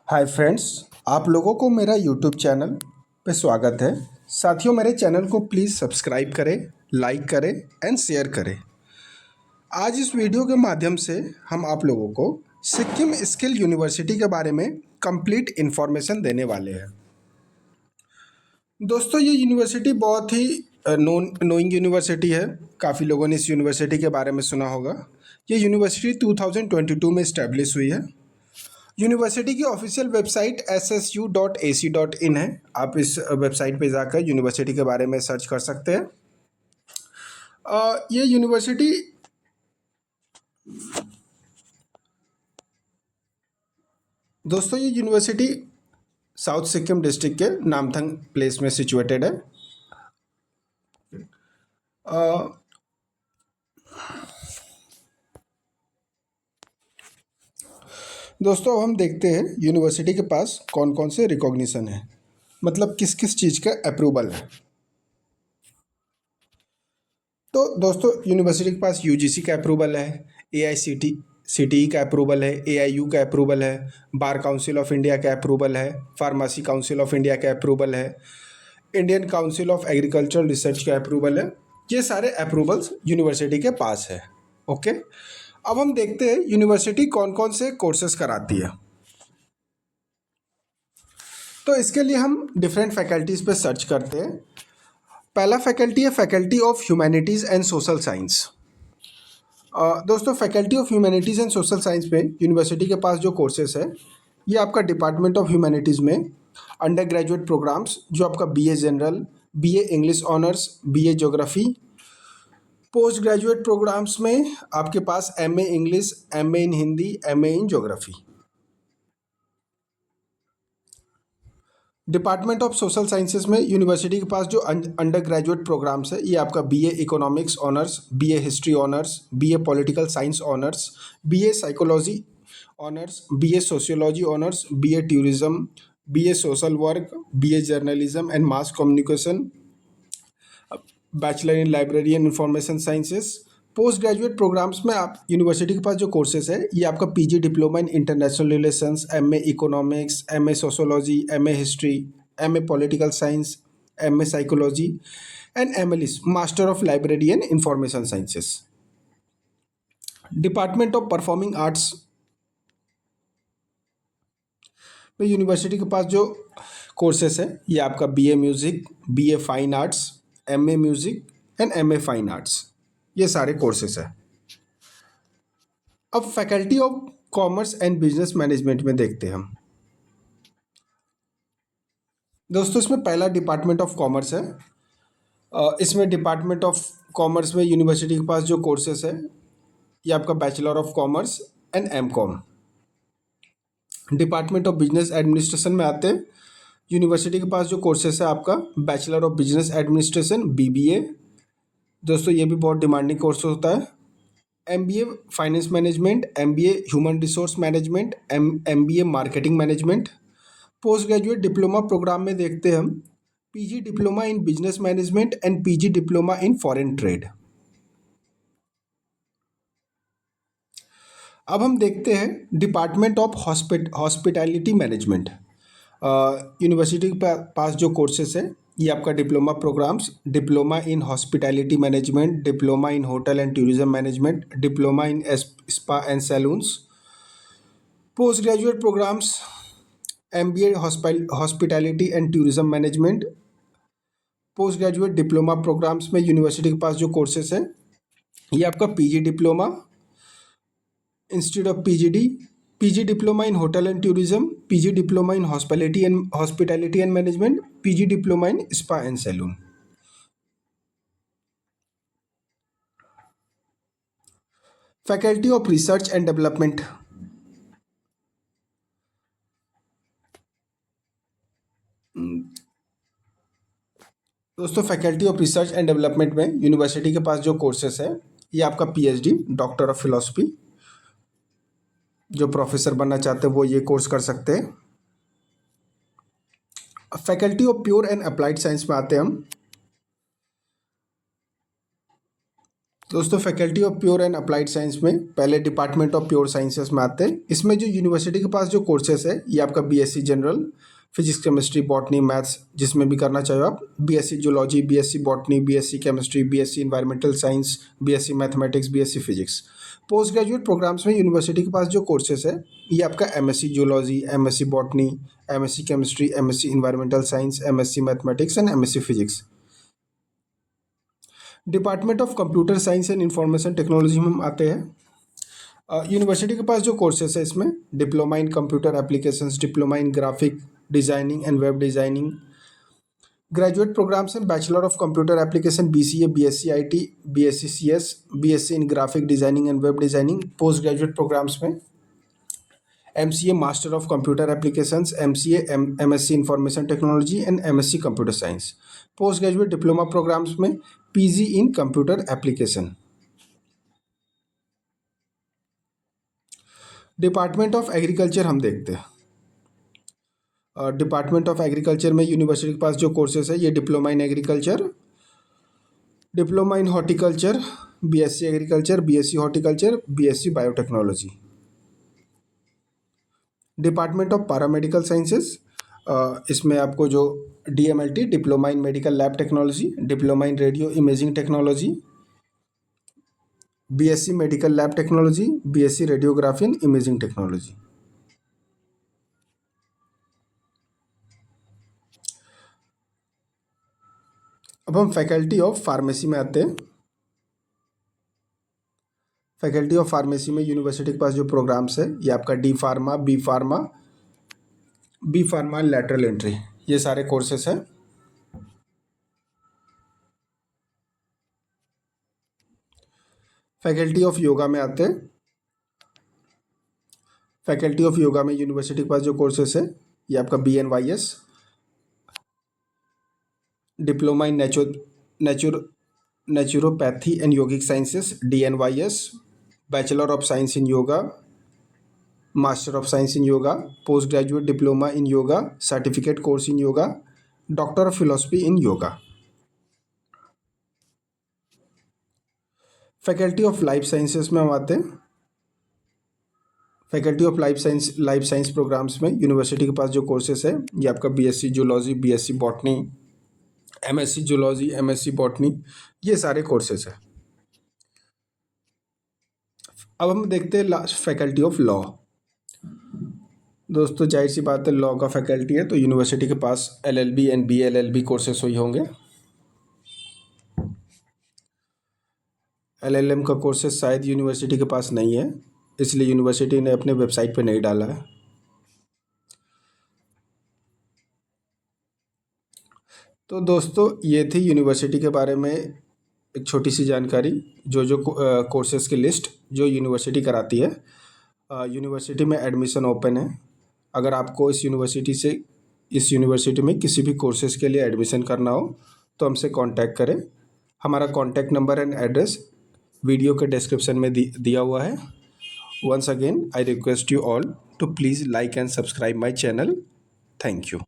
Hi friends, आप लोगों को मेरा यूट्यूब चैनल पे स्वागत है। साथियों, मेरे चैनल को प्लीज़ सब्सक्राइब करें, लाइक करें एंड शेयर करें। आज इस वीडियो के माध्यम से हम आप लोगों को सिक्किम स्किल यूनिवर्सिटी के बारे में कंप्लीट इन्फॉर्मेशन देने वाले हैं। दोस्तों, ये यूनिवर्सिटी बहुत ही नोइंग यूनिवर्सिटी है। काफ़ी लोगों ने इस यूनिवर्सिटी के बारे में सुना होगा। ये यूनिवर्सिटी 2022 में इस्टेब्लिश हुई है। यूनिवर्सिटी की ऑफिशियल वेबसाइट ssu.ac.in है। आप इस वेबसाइट पे जाकर यूनिवर्सिटी के बारे में सर्च कर सकते हैं। ये यूनिवर्सिटी दोस्तों ये यूनिवर्सिटी साउथ सिक्किम डिस्ट्रिक्ट के नामथंग प्लेस में सिचुएटेड है। दोस्तों, अब हम देखते हैं यूनिवर्सिटी के पास कौन कौन से रिकॉग्निशन है, मतलब किस किस चीज़ का अप्रूवल है। तो दोस्तों, यूनिवर्सिटी के पास यूजीसी का अप्रूवल है, एआईसीटीई का अप्रूवल है, एआईयू का अप्रूवल है, बार काउंसिल ऑफ इंडिया का अप्रूवल है, फार्मेसी काउंसिल ऑफ इंडिया का अप्रूवल है, Indian council of agricultural research का अप्रूवल है। ये सारे अप्रूवल्स यूनिवर्सिटी के पास है। ओके, अब हम देखते हैं यूनिवर्सिटी कौन कौन से कोर्सेज कराती है। तो इसके लिए हम डिफरेंट फैकल्टीज़ पे सर्च करते हैं। पहला फैकल्टी है faculty of humanities and social science. दोस्तों, faculty of humanities and social science में यूनिवर्सिटी के पास जो कोर्सेस है, ये आपका डिपार्टमेंट ऑफ ह्यूमैनिटीज़ में अंडर ग्रेजुएट प्रोग्राम्स जो आपका BA general, BA English honours, BA geography. Post graduate programmes में आपके पास MA English, MA in Hindi, MA in geography. Department of social sciences में यूनिवर्सिटी के पास जो अंडर ग्रेजुएट प्रोग्राम्स है, ये आपका BA economics honours, BA history honours, BA political science honours, BA psychology honours, BA sociology honours, BA tourism, BA social work, BA journalism and mass communication, bachelor in library and information sciences. Post graduate programmes में आप university के पास जो courses है, ये आपका PG diploma in international relations, MA economics, MA sociology, MA history, MA political science, MA psychology and MLS master of library and information sciences. Department of performing arts में university के पास जो कोर्सेस है, ये आपका BA music, BA fine arts, MA music and MA fine arts, ये सारे courses हैं। अब faculty of commerce and business management में देखते हैं हम। दोस्तों, इसमें पहला डिपार्टमेंट ऑफ कॉमर्स है। इसमें डिपार्टमेंट ऑफ कॉमर्स में यूनिवर्सिटी के पास जो कोर्सेस है, ये आपका bachelor of commerce and MCom. Department of business administration में आते हैं। यूनिवर्सिटी के पास जो कोर्सेस है आपका bachelor of business administration, BBA. दोस्तों, ये भी बहुत डिमांडिंग कोर्स होता है। MBA finance management, MBA human resource management, MBA marketing management. Post graduate diploma program में देखते हैं हम PG diploma in business management and PG diploma in foreign trade. अब हम देखते हैं department of hospitality management. University के पास जो कोर्सेस है, ये आपका diploma programs, diploma in hospitality management, diploma in hotel and tourism management, diploma in spa and salons. Post graduate programmes MBA hospitality and tourism management. Post graduate diploma programmes में university के पास जो courses है, ये आपका PG diploma institute of PGD, PG diploma in hotel and tourism, PG diploma in hospitality and management, PG diploma in spa and salon. Faculty of research and development. दोस्तों, faculty of research and development में university के पास जो courses है, ये आपका PhD doctor of philosophy, जो professor बनना चाहते हैं वो ये कोर्स कर सकते हैं। Faculty of pure and applied science में आते हैं हम। दोस्तों faculty of pure and applied science में पहले डिपार्टमेंट ऑफ प्योर साइंसेस में आते हैं। इसमें जो यूनिवर्सिटी के पास जो कोर्सेस है ये आपका BSc general, physics chemistry botany maths जिसमें भी करना चाहो आप, BSc zoology, BSc botany, BSc chemistry, BSc environmental science, BSc mathematics, BSc physics. Post graduate programmes में यूनिवर्सिटी के पास जो कोर्सेस है ये आपका MSc zoology, MSc botany, MSc chemistry, MSc environmental science, MSc mathematics and MSc physics. Department of computer science and information technology में हम आते हैं। यूनिवर्सिटी के पास जो कोर्सेस है इसमें diploma in computer applications, diploma in graphic designing and web designing. Graduate programmes हैं bachelor of computer application BCA, BSc IT, BSc CS, BSc in graphic designing and web designing. Post graduate programmes में MCA master of computer applications, MCA MSc information technology and MSc computer science. Post graduate diploma programmes में PG in computer application. Department of agriculture हम देखते हैं। Department of agriculture में university के पास जो courses है ये diploma in agriculture, diploma in horticulture, BSc agriculture, BSc horticulture, BSc biotechnology. Department of paramedical sciences, इसमें आपको जो DMLT diploma in medical lab technology, diploma in radio imaging technology, BSc medical lab technology, BSc radiography and imaging technology. अब हम faculty of pharmacy में आते हैं। Faculty of pharmacy में university के पास जो प्रोग्राम्स है ये आपका D pharma, B pharma, lateral entry, ये सारे कोर्सेस हैं। फैकल्टी ऑफ योगा में आते हैं। फैकल्टी ऑफ योगा में यूनिवर्सिटी के पास जो कोर्सेस है ये आपका BNYS, diploma in naturopathy and yogic sciences DNYS, bachelor of science in yoga, master of science in yoga, post graduate diploma in yoga, certificate course in yoga, doctor of philosophy in yoga. Faculty of life sciences में हम आते हैं। Faculty of life science programs में university के पास जो courses है ये आपका BSc zoology, BSc botany, MSc zoology, MSc botany, ये सारे कोर्सेस हैं। अब हम देखते हैं फैकल्टी ऑफ लॉ। दोस्तों जाहिर सी बात है लॉ का फैकल्टी है तो यूनिवर्सिटी के पास LLB एंड BLLB कोर्सेस हुई होंगे। LLM का कोर्सेस शायद यूनिवर्सिटी के पास नहीं है, इसलिए यूनिवर्सिटी ने अपने वेबसाइट पे नहीं डाला है। तो दोस्तों ये थी यूनिवर्सिटी के बारे में एक छोटी सी जानकारी, जो कोर्सेज़ की लिस्ट जो यूनिवर्सिटी कराती है। यूनिवर्सिटी में एडमिशन ओपन है। अगर आपको इस यूनिवर्सिटी में किसी भी कोर्सेज़ के लिए एडमिशन करना हो तो हमसे कांटेक्ट करें। हमारा contact number and address video के डिस्क्रिप्शन में दिया हुआ है। Once again I request you all to please like and subscribe my channel. Thank you.